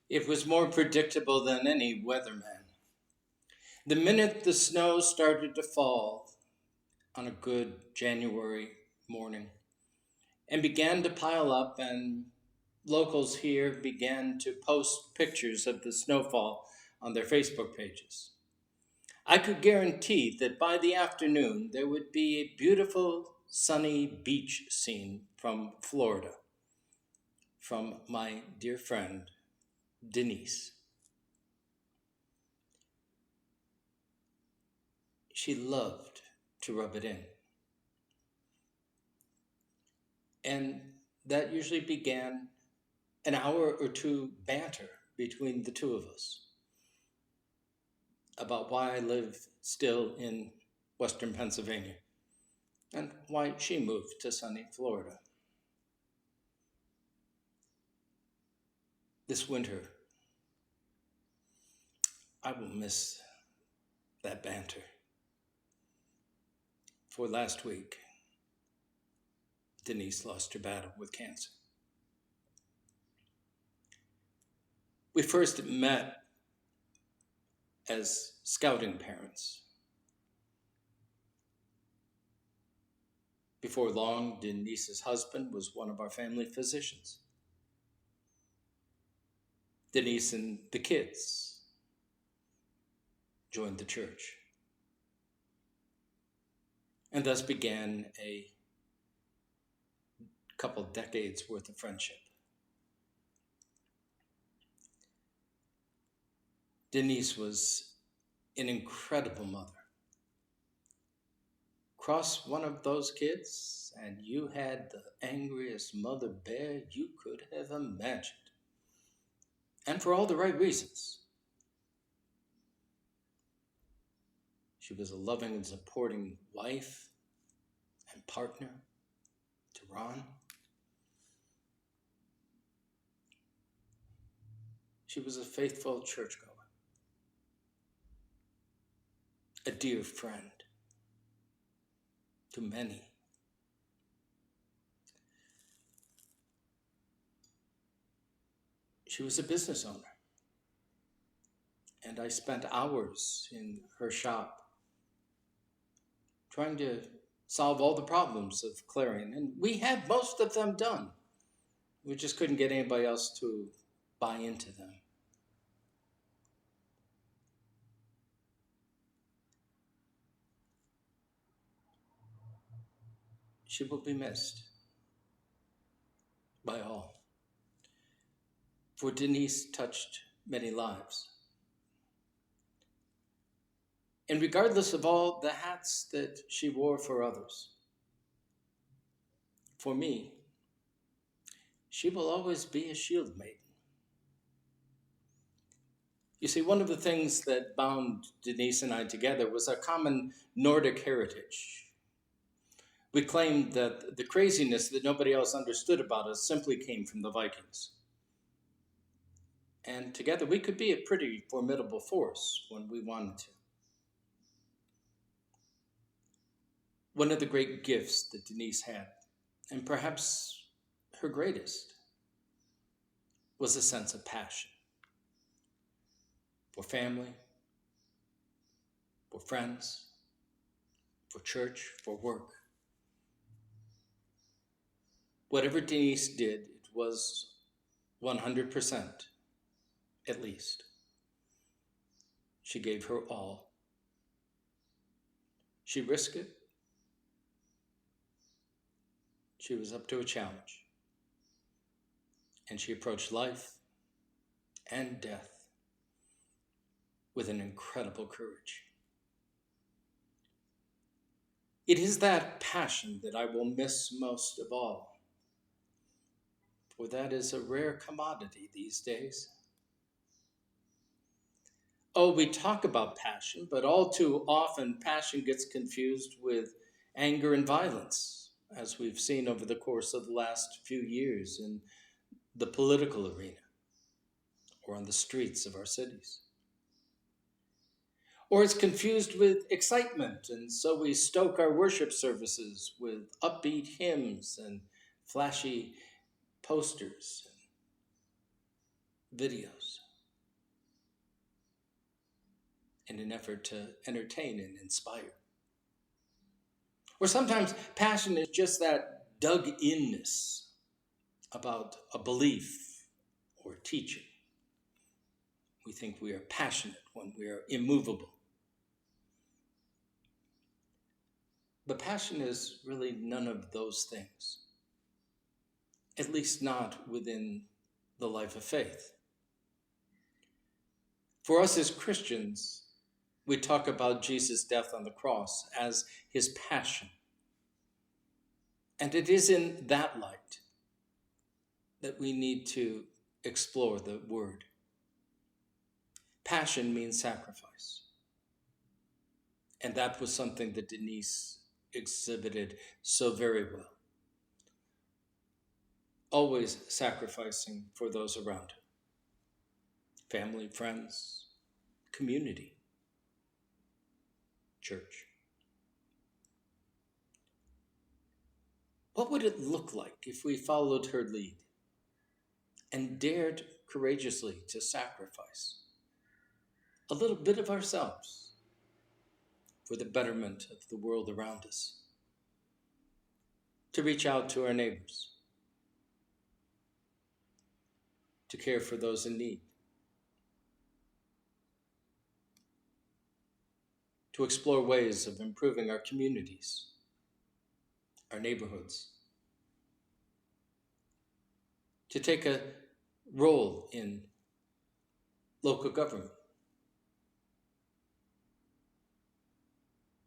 It was more predictable than any weatherman. The minute the snow started to fall on a good January morning and began to pile up, and locals here began to post pictures of the snowfall on their Facebook pages, I could guarantee that by the afternoon there would be a beautiful sunny beach scene from Florida from my dear friend Denise. She loved to rub it in. And that usually began an hour or two banter between the two of us about why I live still in Western Pennsylvania and why she moved to sunny Florida. This winter, I will miss that banter. For last week, Denise lost her battle with cancer. We first met as scouting parents. Before long, Denise's husband was one of our family physicians. Denise and the kids joined the church. And thus began a couple decades worth of friendship. Denise was an incredible mother. Cross one of those kids, and you had the angriest mother bear you could have imagined. And for all the right reasons. She was a loving and supporting wife and partner to Ron. She was a faithful churchgoer, a dear friend to many. She was a business owner, and I spent hours in her shop trying to solve all the problems of Clarion, and we had most of them done. We just couldn't get anybody else to buy into them. She will be missed by all, for Denise touched many lives. And regardless of all the hats that she wore for others, for me, she will always be a shield maiden. You see, one of the things that bound Denise and I together was our common Nordic heritage. We claimed that the craziness that nobody else understood about us simply came from the Vikings. And together we could be a pretty formidable force when we wanted to. One of the great gifts that Denise had, and perhaps her greatest, was a sense of passion for family, for friends, for church, for work. Whatever Denise did, it was 100%, at least. She gave her all. She risked it. She was up to a challenge. And she approached life and death with an incredible courage. It is that passion that I will miss most of all, for that is a rare commodity these days. Oh, we talk about passion, but all too often passion gets confused with anger and violence, as we've seen over the course of the last few years in the political arena or on the streets of our cities. Or it's confused with excitement, and so we stoke our worship services with upbeat hymns and flashy posters, videos in an effort to entertain and inspire. Or sometimes passion is just that dug inness about a belief or teaching. We think we are passionate when we are immovable. But passion is really none of those things, at least not within the life of faith. For us as Christians, we talk about Jesus' death on the cross as his passion. And it is in that light that we need to explore the word. Passion means sacrifice. And that was something that Denise exhibited so very well. Always sacrificing for those around her. Family, friends, community, church. What would it look like if we followed her lead and dared courageously to sacrifice a little bit of ourselves for the betterment of the world around us, to reach out to our neighbors, to care for those in need, to explore ways of improving our communities, our neighborhoods, to take a role in local government,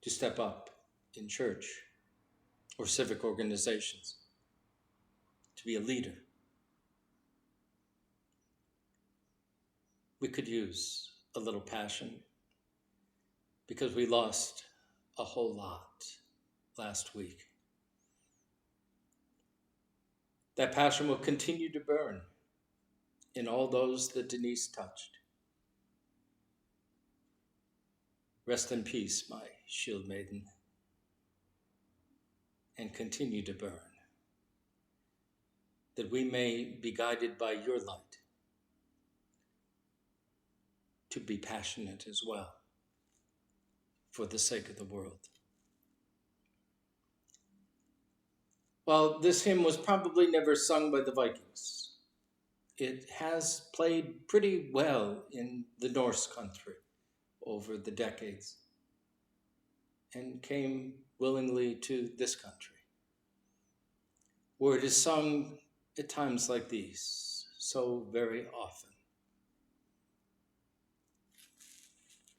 to step up in church or civic organizations, to be a leader. We could use a little passion because we lost a whole lot last week. That passion will continue to burn in all those that Denise touched. Rest in peace, my Shieldmaiden, and continue to burn, that we may be guided by your light to be passionate as well for the sake of the world. Well, this hymn was probably never sung by the Vikings. It has played pretty well in the Norse country over the decades and came willingly to this country, where it is sung at times like these so very often.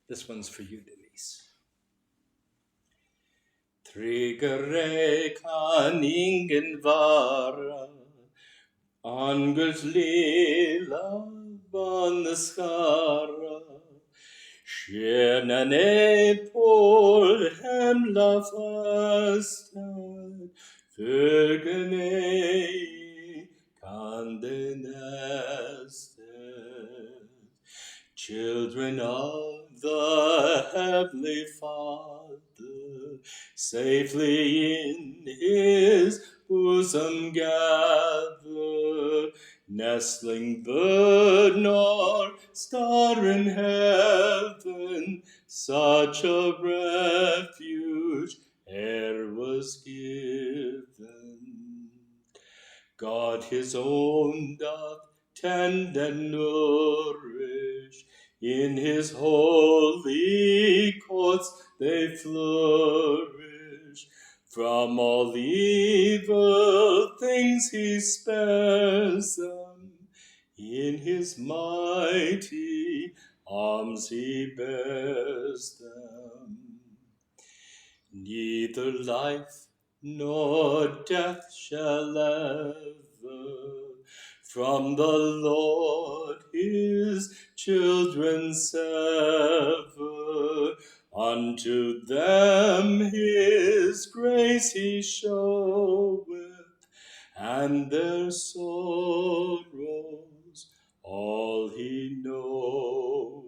This one's for you, Denise. Tryggare kan ingen vara, Angels lilla barneskara, stjärnan är på himla fastad, fölken ej kan den nästas. Children of the Heavenly Father, safely in his bosom gather, nestling bird nor star in heaven, such a refuge e'er was given. God his own doth tend and nourish, in his holy courts they flourish. From all evil things he spares them, in his mighty arms he bears them. Neither life nor death shall ever from the Lord his children sever. Unto them his grace he showeth, and their sorrows all he knoweth.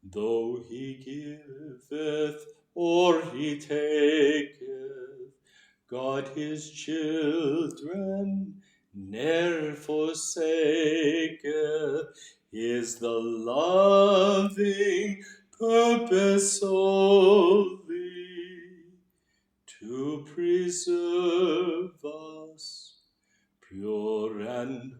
Though he giveth or he taketh, God his children ne'er forsaketh, is the loving purpose only to preserve us pure and